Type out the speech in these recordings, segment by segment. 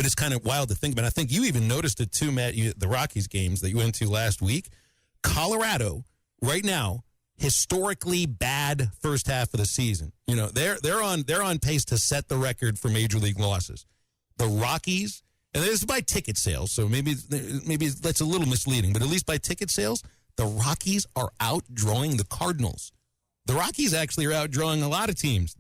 but it's kind of wild to think about. I think you even noticed it too, Matt, the Rockies games that you went to last week. Colorado, right now, historically bad first half of the season. You know, they're on pace to set the record for major league losses. The Rockies, and this is by ticket sales, so maybe that's a little misleading, but at least by ticket sales, the Rockies are outdrawing the Cardinals. The Rockies actually are outdrawing a lot of teams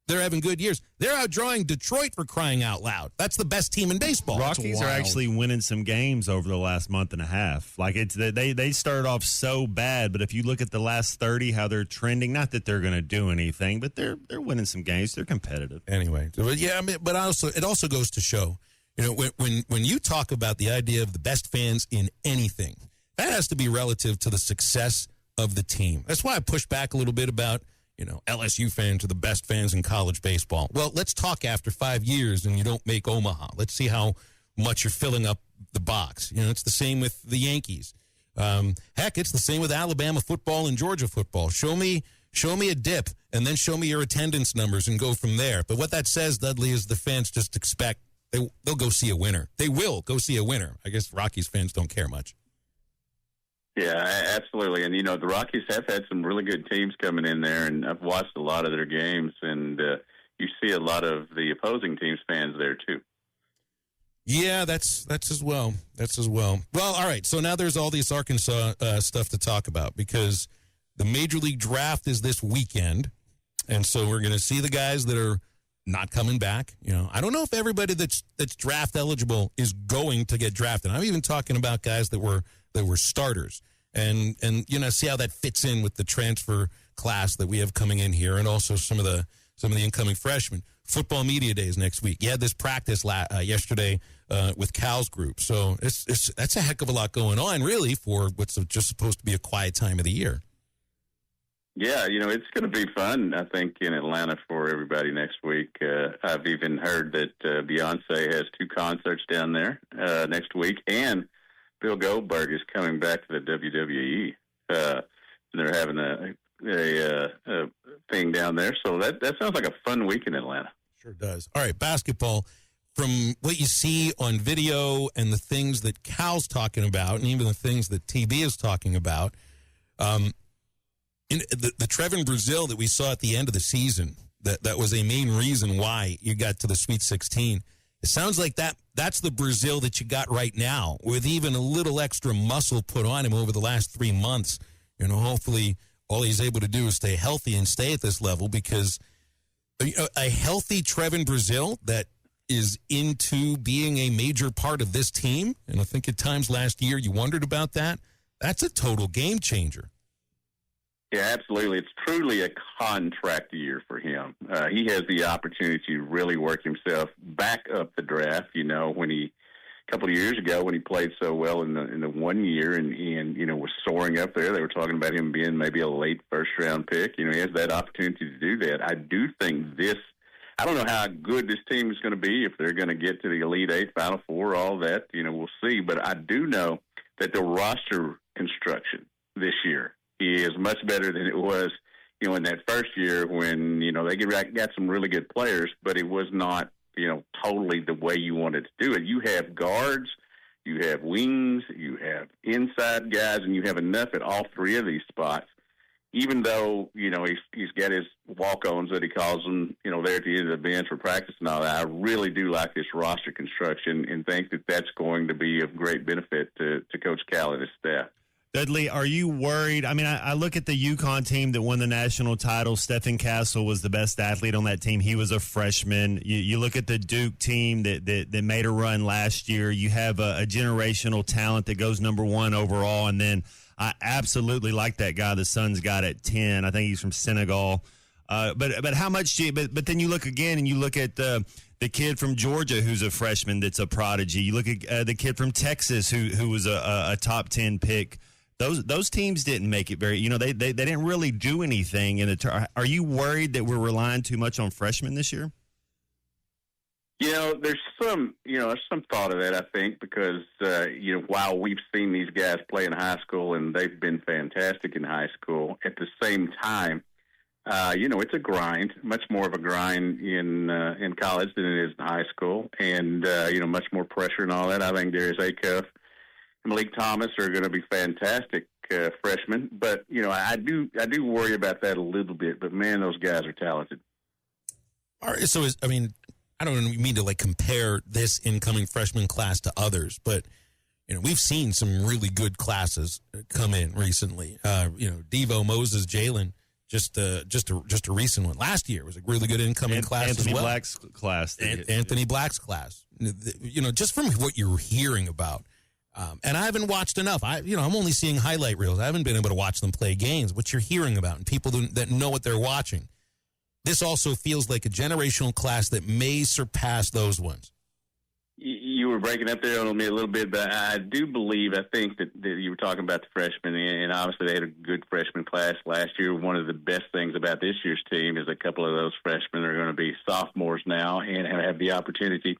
they're having good years. They're outdrawing Detroit, for crying out loud. That's the best team in baseball. Rockies are actually winning some games over the last month and a half. Like they started off so bad, but if you look at the last 30, how they're trending, not that they're going to do anything, but they're winning some games. They're competitive. Anyway, yeah, I mean, but it also goes to show, you know, when you talk about the idea of the best fans in anything, that has to be relative to the success of the team. That's why I push back a little bit about, you know, LSU fans are the best fans in college baseball. Well, let's talk after 5 years and you don't make Omaha. Let's see how much you're filling up the box. You know, it's the same with the Yankees. Heck, it's the same with Alabama football and Georgia football. Show me a dip and then show me your attendance numbers and go from there. But what that says, Dudley, is the fans just expect they'll go see a winner. They will go see a winner. I guess Rockies fans don't care much. Yeah, absolutely. And, you know, the Rockies have had some really good teams coming in there, and I've watched a lot of their games, and you see a lot of the opposing team's fans there, too. Yeah, that's as well. That's as well. Well, all right, so now there's all this Arkansas stuff to talk about because the Major League Draft is this weekend, and so we're going to see the guys that are not coming back. You know, I don't know if everybody that's draft eligible is going to get drafted. I'm even talking about guys that were starters, and you know, see how that fits in with the transfer class that we have coming in here, and also some of the incoming freshmen. Football media days next week. You had this practice yesterday with Cal's group, so that's a heck of a lot going on, really, for what's just supposed to be a quiet time of the year. Yeah, you know, it's going to be fun, I think, in Atlanta for everybody next week. I've even heard that Beyonce has 2 concerts down there next week, and Bill Goldberg is coming back to the WWE. They're having a thing down there, so that sounds like a fun week in Atlanta. Sure does. All right, basketball. From what you see on video and the things that Cal's talking about, and even the things that TB is talking about, the Trevin Brazil that we saw at the end of the season, that was a main reason why you got to the Sweet 16. It sounds like that's the Brazil that you got right now, with even a little extra muscle put on him over the last 3 months. You know, hopefully all he's able to do is stay healthy and stay at this level, because a healthy Trevin Brazil that is into being a major part of this team, and I think at times last year you wondered about that, that's a total game changer. Yeah, absolutely. It's truly a contract year for him. He has the opportunity to really work himself back up the draft. You know, a couple of years ago when he played so well in the 1 year and you know, was soaring up there, they were talking about him being maybe a late first-round pick. You know, he has that opportunity to do that. I do think I don't know how good this team is going to be, if they're going to get to the Elite Eight, Final Four, all that. You know, we'll see. But I do know that the roster construction this year is much better than it was, you know, in that first year when, you know, they got some really good players, but it was not, you know, totally the way you wanted to do it. You have guards, you have wings, you have inside guys, and you have enough at all 3 of these spots. Even though, you know, he's got his walk-ons that he calls them, you know, there at the end of the bench for practice and all that, I really do like this roster construction and think that that's going to be of great benefit to Coach Cal and his staff. Dudley, are you worried? I mean, I look at the UConn team that won the national title. Stephen Castle was the best athlete on that team. He was a freshman. You look at the Duke team that made a run last year. You have a generational talent that goes number 1 overall. And then I absolutely like that guy the Suns got at 10. I think he's from Senegal. But how much do you, but then you look again and you look at the kid from Georgia who's a freshman that's a prodigy. You look at the kid from Texas who was a top 10 pick. Those teams didn't make it very, you know, they didn't really do anything in the Are you worried that we're relying too much on freshmen this year? You know, there's some thought of that, I think, because, you know, while we've seen these guys play in high school and they've been fantastic in high school, at the same time, It's a grind, much more of a grind in college than it is in high school, and much more pressure and all that. I think Darius Acuff and Malik Thomas are going to be fantastic freshmen, but I do worry about that a little bit. But man, those guys are talented. All right, so I don't mean to compare this incoming freshman class to others, but we've seen some really good classes come in recently. Devo, Moses, Jalen. Just a recent one. Last year was a really good incoming class Anthony as well. Black's class. Anthony Black's class. Just from what you're hearing about. And I haven't watched enough. I'm only seeing highlight reels. I haven't been able to watch them play games. What you're hearing about and people that know what they're watching. This also feels like a generational class that may surpass those ones. You were breaking up there on me a little bit, but I think that you were talking about the freshmen, and obviously they had a good freshman class last year. One of the best things about this year's team is a couple of those freshmen are going to be sophomores now and have the opportunity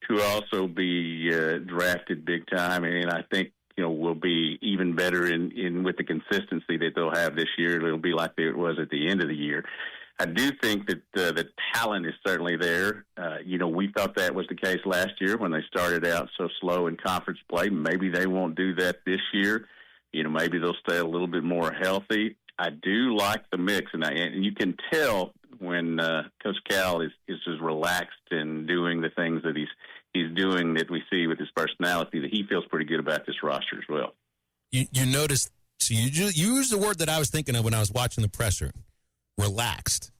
to also be drafted big time, and I think will be even better in with the consistency that they'll have this year. It'll be like it was at the end of the year. I do think that the talent is certainly there. We thought that was the case last year when they started out so slow in conference play. Maybe they won't do that this year. Maybe they'll stay a little bit more healthy. I do like the mix, and you can tell when Coach Cal is just relaxed and doing the things that he's doing that we see with his personality, that he feels pretty good about this roster as well. You noticed, so you used the word that I was thinking of when I was watching the presser. Relaxed.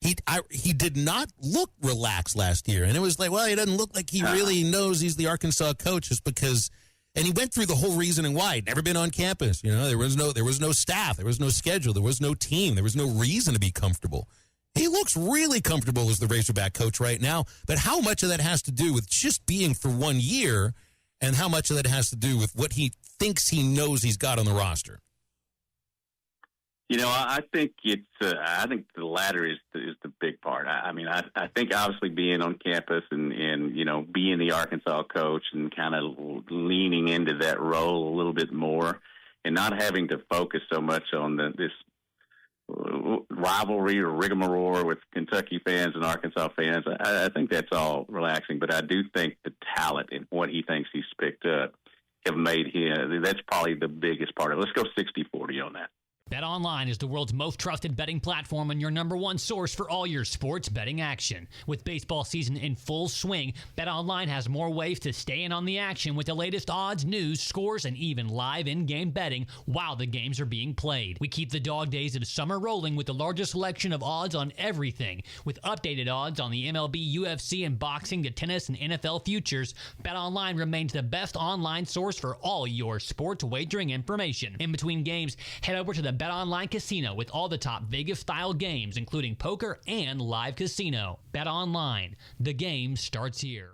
He did not look relaxed last year, and it was like, well, he doesn't look like he really knows he's the Arkansas coach, just because. And he went through the whole reasoning why. Never been on campus. There was no staff, there was no schedule, there was no team, there was no reason to be comfortable. He looks really comfortable as the Razorback coach right now. But how much of that has to do with just being for 1 year, and how much of that has to do with what he thinks he knows he's got on the roster? I think I think the latter is the big part. I think obviously being on campus and being the Arkansas coach and kind of leaning into that role a little bit more, and not having to focus so much on this rivalry or rigmarole with Kentucky fans and Arkansas fans. I think that's all relaxing, but I do think the talent and what he thinks he's picked up have made him. That's probably the biggest part of it. Let's go 60-40 on that. BetOnline is the world's most trusted betting platform and your number one source for all your sports betting action. With baseball season in full swing, BetOnline has more ways to stay in on the action with the latest odds, news, scores, and even live in-game betting while the games are being played. We keep the dog days of summer rolling with the largest selection of odds on everything. With updated odds on the MLB, UFC, and boxing to tennis and NFL futures, BetOnline remains the best online source for all your sports wagering information. In between games, head over to the BetOnline Casino with all the top Vegas-style games, including poker and live casino. BetOnline, the game starts here.